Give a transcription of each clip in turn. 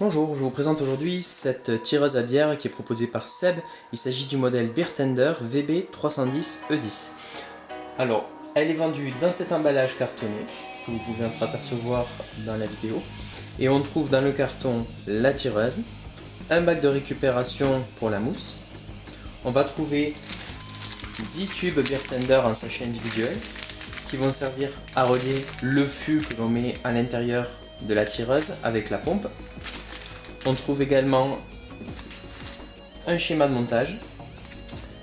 Bonjour, je vous présente aujourd'hui cette tireuse à bière qui est proposée par Seb. Il s'agit du modèle Beer Tender VB310E10. Alors, elle est vendue dans cet emballage cartonné que vous pouvez entreapercevoir dans la vidéo. Et on trouve dans le carton la tireuse, un bac de récupération pour la mousse. On va trouver 10 tubes Beer Tender en sachet individuel qui vont servir à relier le fût que l'on met à l'intérieur de la tireuse avec la pompe. On trouve également un schéma de montage,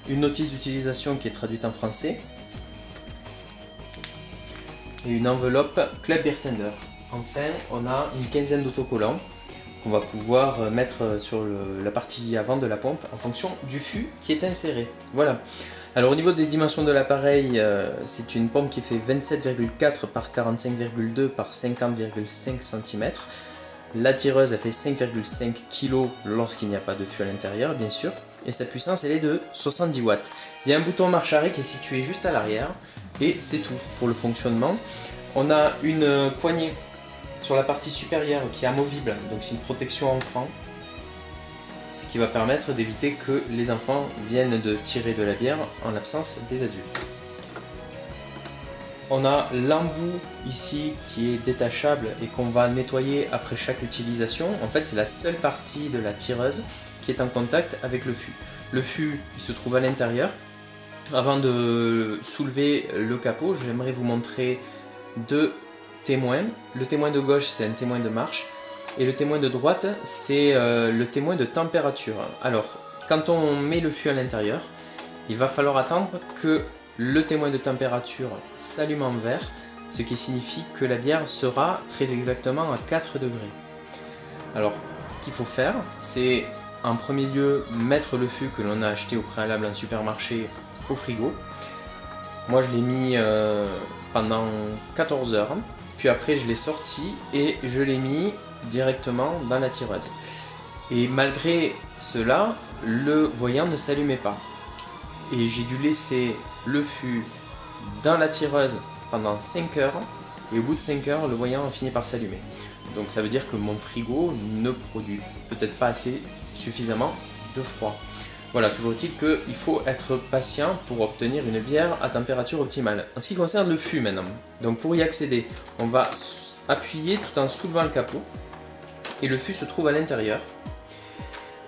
une notice d'utilisation qui est traduite en français et une enveloppe Club Beer Tender. Enfin, on a une quinzaine d'autocollants qu'on va pouvoir mettre sur la partie avant de la pompe en fonction du fût qui est inséré. Voilà. Alors au niveau des dimensions de l'appareil, c'est une pompe qui fait 27,4 par 45,2 par 50,5 cm. La tireuse elle fait 5,5 kg lorsqu'il n'y a pas de fût à l'intérieur bien sûr. Et sa puissance elle est de 70 watts. Il y a un bouton marche arrêt qui est situé juste à l'arrière. Et c'est tout pour le fonctionnement. On a une poignée sur la partie supérieure qui est amovible. Donc c'est une protection enfant. Ce qui va permettre d'éviter que les enfants viennent de tirer de la bière en l'absence des adultes. On a l'embout ici qui est détachable et qu'on va nettoyer après chaque utilisation. En fait, c'est la seule partie de la tireuse qui est en contact avec le fût. Le fût, il se trouve à l'intérieur. Avant de soulever le capot, j'aimerais vous montrer deux témoins. Le témoin de gauche, c'est un témoin de marche. Et le témoin de droite, c'est le témoin de température. Alors, quand on met le fût à l'intérieur, il va falloir attendre que le témoin de température s'allume en vert, ce qui signifie que la bière sera très exactement à 4 degrés. Alors, ce qu'il faut faire, c'est en premier lieu mettre le fût que l'on a acheté au préalable en supermarché au frigo. Moi, je l'ai mis pendant 14 heures, puis après je l'ai sorti et je l'ai mis directement dans la tireuse. Et malgré cela, le voyant ne s'allumait pas. Et j'ai dû laisser le fût dans la tireuse pendant 5 heures et au bout de 5 heures le voyant a fini par s'allumer. Donc ça veut dire que mon frigo ne produit peut-être pas assez suffisamment de froid. Voilà, toujours est-il qu'il faut être patient pour obtenir une bière à température optimale. En ce qui concerne le fût maintenant, donc pour y accéder, on va appuyer tout en soulevant le capot et le fût se trouve à l'intérieur.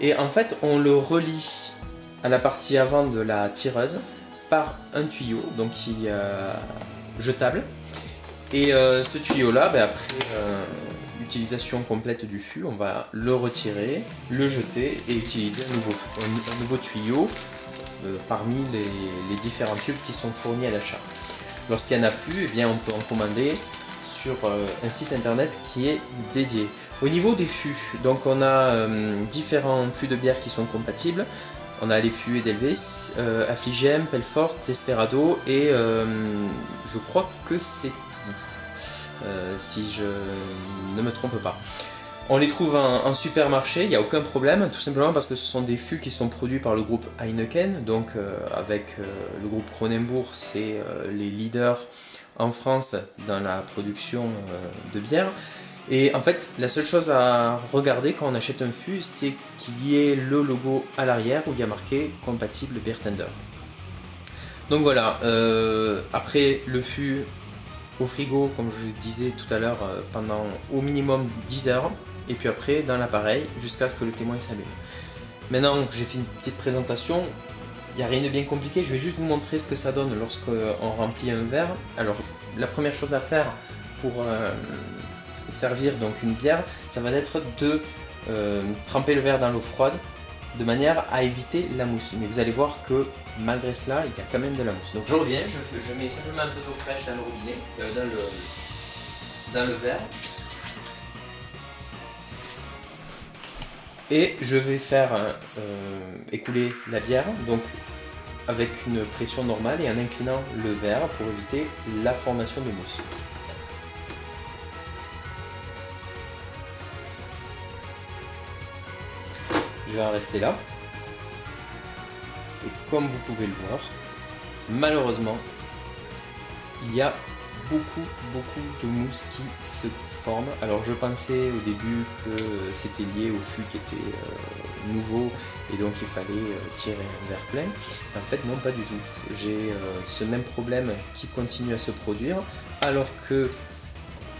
Et en fait on le relie à la partie avant de la tireuse par un tuyau donc qui est jetable et ce tuyau là après utilisation complète du fût on va le retirer, le jeter et utiliser un nouveau tuyau parmi les différents tubes qui sont fournis à l'achat. Lorsqu'il n'y en a plus, eh bien, on peut en commander sur un site internet qui est dédié. Au niveau des fûts, donc on a différents fûts de bière qui sont compatibles. On a les fûts Edelweiss, Affligem, Pelfort, Desperado et je crois que c'est tout, si je ne me trompe pas. On les trouve en supermarché, il n'y a aucun problème, tout simplement parce que ce sont des fûts qui sont produits par le groupe Heineken, donc avec le groupe Kronenbourg, c'est les leaders en France dans la production de bière. Et en fait, la seule chose à regarder quand on achète un fût, c'est qu'il y ait le logo à l'arrière où il y a marqué compatible Beer Tender. Donc voilà, après le fût au frigo, comme je le disais tout à l'heure, pendant au minimum 10 heures, et puis après dans l'appareil jusqu'à ce que le témoin s'allume. Maintenant que j'ai fait une petite présentation, il n'y a rien de bien compliqué, je vais juste vous montrer ce que ça donne lorsqu'on remplit un verre. Alors la première chose à faire pour servir donc une bière, ça va être de tremper le verre dans l'eau froide de manière à éviter la mousse. Mais vous allez voir que malgré cela, il y a quand même de la mousse. Donc je reviens, je mets simplement un peu d'eau fraîche dans le robinet, dans le verre. Et je vais faire écouler la bière, donc avec une pression normale et en inclinant le verre pour éviter la formation de mousse. Je vais en rester là. Et comme vous pouvez le voir, malheureusement, il y a beaucoup de mousse qui se forme. Alors je pensais au début que c'était lié au fût qui était nouveau et donc il fallait tirer un verre plein. En fait non, pas du tout. J'ai ce même problème qui continue à se produire alors que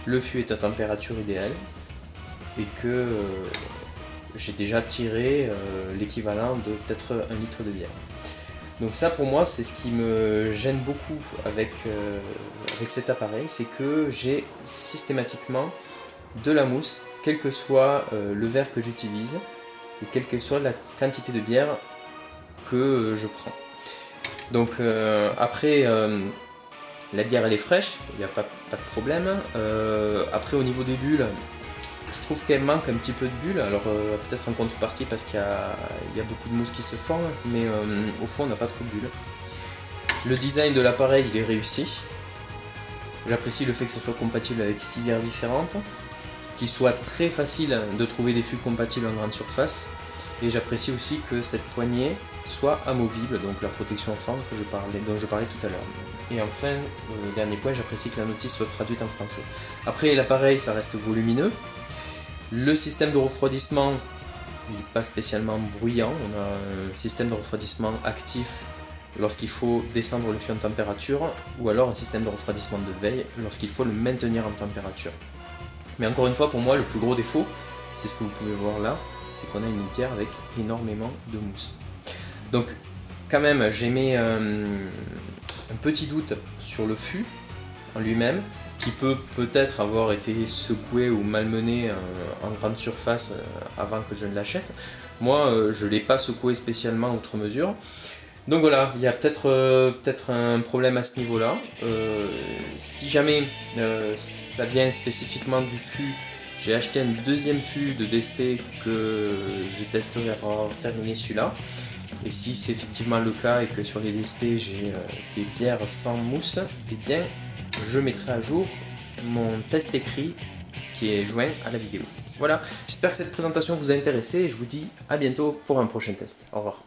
le fût est à température idéale et que j'ai déjà tiré l'équivalent de peut-être 1 litre de bière. Donc ça pour moi c'est ce qui me gêne beaucoup avec cet appareil, c'est que j'ai systématiquement de la mousse, quel que soit le verre que j'utilise et quelle que soit la quantité de bière que je prends. Donc après la bière elle est fraîche, il n'y a pas de problème. Après au niveau des bulles, je trouve qu'elle manque un petit peu de bulles, alors peut-être en contrepartie parce qu'il y a beaucoup de mousse qui se forme, mais au fond on n'a pas trop de bulles. Le design de l'appareil il est réussi. J'apprécie le fait que ça soit compatible avec 6 bières différentes, qu'il soit très facile de trouver des fûts compatibles en grande surface, et j'apprécie aussi que cette poignée soit amovible, donc la protection enfant dont je parlais tout à l'heure. Et enfin, dernier point, j'apprécie que la notice soit traduite en français. Après l'appareil ça reste volumineux. Le système de refroidissement, il n'est pas spécialement bruyant. On a un système de refroidissement actif lorsqu'il faut descendre le fût en température, ou alors un système de refroidissement de veille lorsqu'il faut le maintenir en température. Mais encore une fois, pour moi, le plus gros défaut, c'est ce que vous pouvez voir là, c'est qu'on a une bière avec énormément de mousse. Donc, quand même, j'ai mis un petit doute sur le fût en lui-même, qui peut peut-être avoir été secoué ou malmené en grande surface avant que je ne l'achète. Moi, je ne l'ai pas secoué spécialement outre mesure. Donc voilà, il y a peut-être un problème à ce niveau-là. Si jamais ça vient spécifiquement du fût, j'ai acheté un deuxième fût de DSP que je testerai après avoir terminé celui-là. Et si c'est effectivement le cas et que sur les DSP j'ai des bières sans mousse, eh bien je mettrai à jour mon test écrit qui est joint à la vidéo. Voilà, j'espère que cette présentation vous a intéressé et je vous dis à bientôt pour un prochain test. Au revoir.